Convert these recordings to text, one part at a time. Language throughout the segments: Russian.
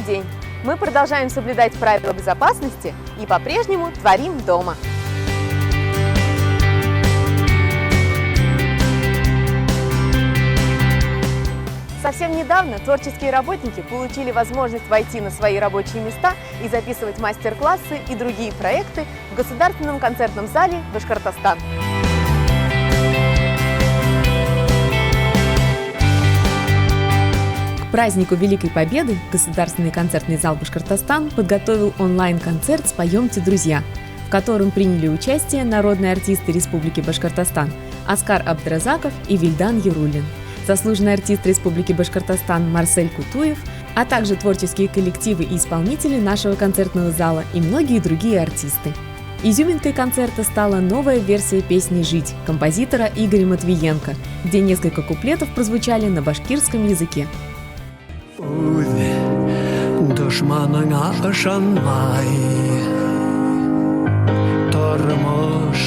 день. Мы продолжаем соблюдать правила безопасности и по-прежнему творим дома. Совсем недавно творческие работники получили возможность войти на свои рабочие места и записывать мастер-классы и другие проекты в Государственном концертном зале Башкортостан. К празднику Великой Победы Государственный концертный зал Башкортостан подготовил онлайн-концерт «Споемте, друзья», в котором приняли участие народные артисты Республики Башкортостан Аскар Абдразаков и Вильдан Яруллин, заслуженный артист Республики Башкортостан Марсель Кутуев, а также творческие коллективы и исполнители нашего концертного зала и многие другие артисты. Изюминкой концерта стала новая версия песни «Жить» композитора Игоря Матвиенко, где несколько куплетов прозвучали на башкирском языке. Дошманыңа ышанмай, тормыш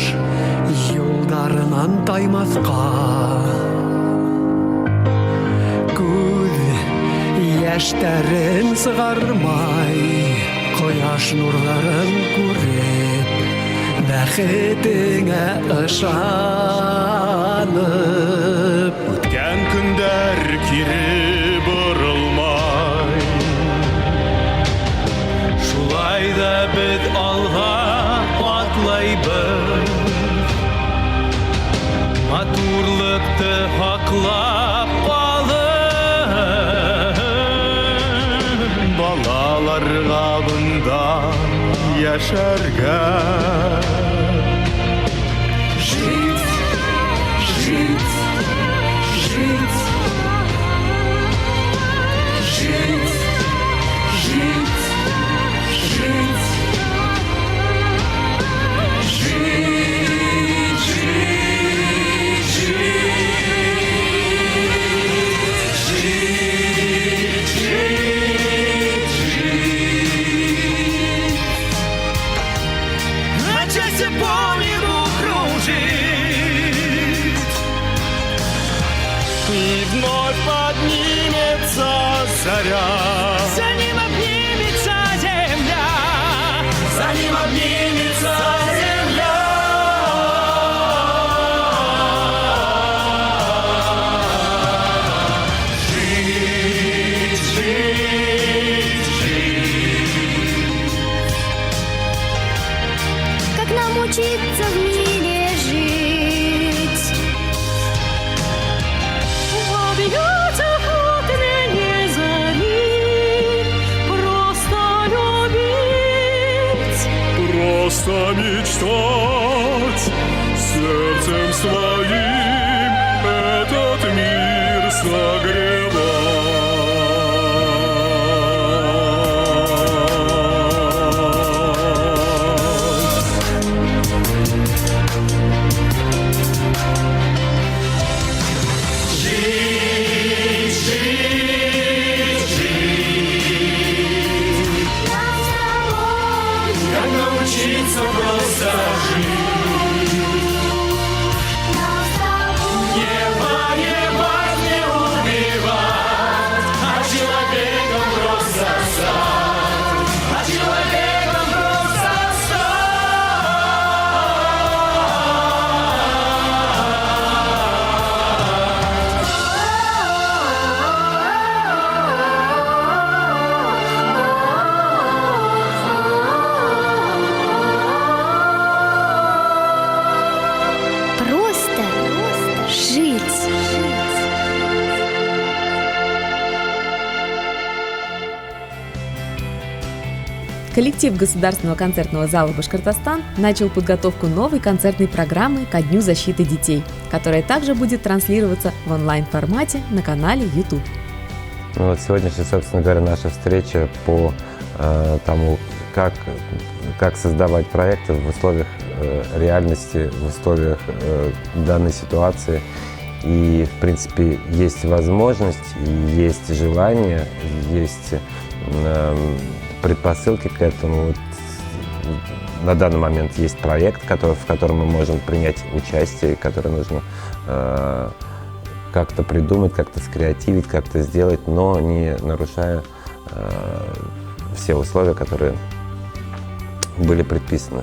юлдарынан таймаска, күз яшьтәрен сыгармай, кояш нурларын күреп, бәхетеңә ышанып, үткән көндәр кире борылмай, шулай да бит алга атлайбыз, матурлыкты хаклап калып, балаларга бында яшәргә. Жить, жить, жить, жить, жить, жить, жить, начать по небу кружить, и вновь поднимется заря. За ним обнимется земля, за ним обнимется земля. Жить, жить, жить. Как нам учиться в мире жить? В объятиях утренней зари просто любить, Просто мечтать сердцем своим этот мир согревать. Жить, жить, жить. Как научиться просто жить, не воевать, не убивать, а человеком просто стать, а человеком просто просто жить. Коллектив Государственного концертного зала Башкортостан начал подготовку новой концертной программы ко Дню защиты детей, которая также будет транслироваться в онлайн-формате на канале YouTube. Вот сегодняшняя, собственно говоря, наша встреча по тому, как создавать проекты в условиях реальности, в условиях данной ситуации. И, в принципе, есть возможность, есть желание, есть предпосылки к этому. Вот на данный момент есть проект, в котором мы можем принять участие, который нужно как-то придумать, как-то скреативить, как-то сделать, но не нарушая все условия, которые были предписаны.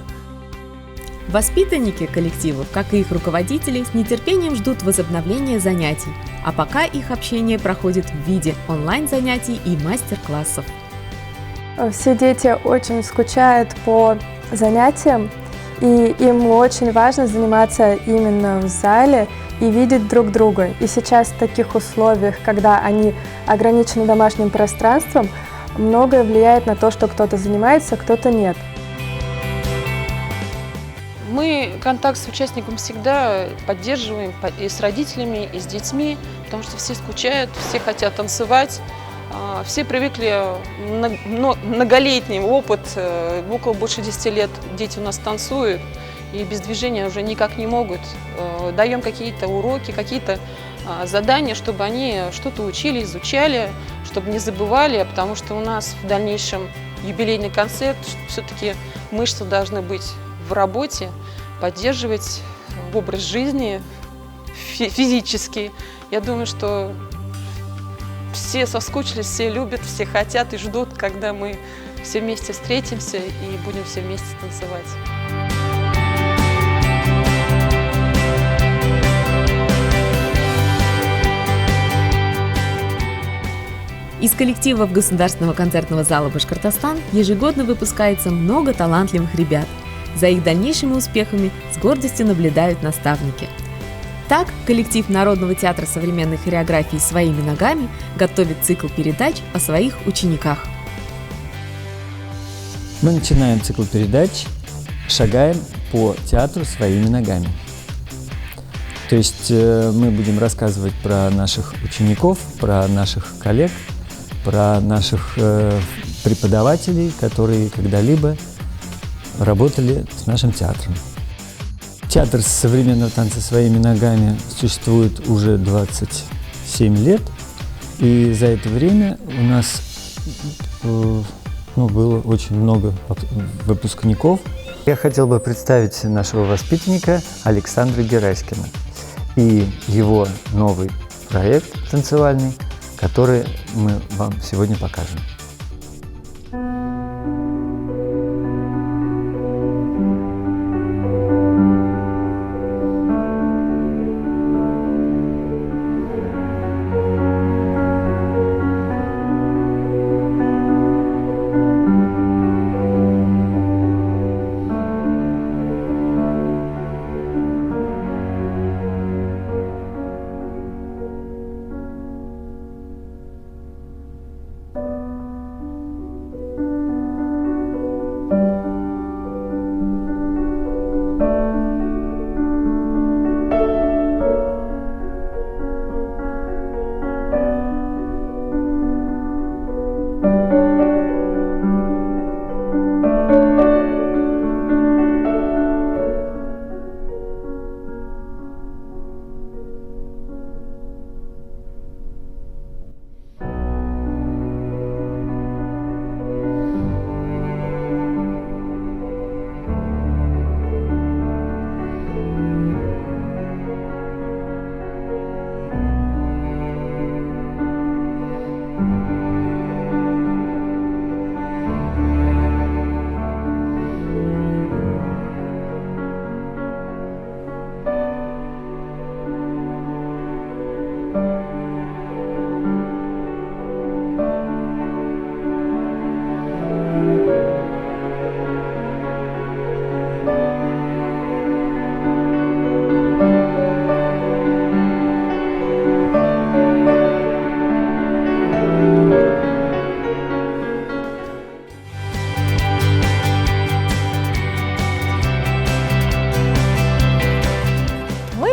Воспитанники коллективов, как и их руководители, с нетерпением ждут возобновления занятий, а пока их общение проходит в виде онлайн-занятий и мастер-классов. Все дети очень скучают по занятиям, и им очень важно заниматься именно в зале и видеть друг друга. И сейчас в таких условиях, когда они ограничены домашним пространством, многое влияет на то, что кто-то занимается, а кто-то нет. Мы контакт с участником всегда поддерживаем и с родителями, и с детьми, потому что все скучают, все хотят танцевать, все привыкли, многолетний опыт, около больше 10 лет дети у нас танцуют, и без движения уже никак не могут. Даем какие-то уроки, какие-то задания, чтобы они что-то учили, изучали, чтобы не забывали, потому что у нас в дальнейшем юбилейный концерт, все-таки мышцы должны быть в работе, поддерживать образ жизни физически. Я думаю, что все соскучились, все любят, все хотят и ждут, когда мы все вместе встретимся и будем все вместе танцевать. Из коллективов Государственного концертного зала Башкортостан ежегодно выпускается много талантливых ребят. За их дальнейшими успехами с гордостью наблюдают наставники. Так, коллектив Народного театра современной хореографии «Своими ногами» готовит цикл передач о своих учениках. Мы начинаем цикл передач «Шагаем по театру своими ногами». То есть мы будем рассказывать про наших учеников, про наших коллег, про наших преподавателей, которые когда-либо работали с нашим театром. Театр современного танца «Своими ногами» существует уже 27 лет, и за это время у нас было очень много выпускников. Я хотел бы представить нашего воспитанника Александра Гераськина и его новый проект танцевальный, который мы вам сегодня покажем.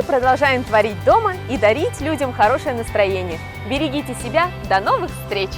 Продолжаем творить дома и дарить людям хорошее настроение. Берегите себя. До новых встреч!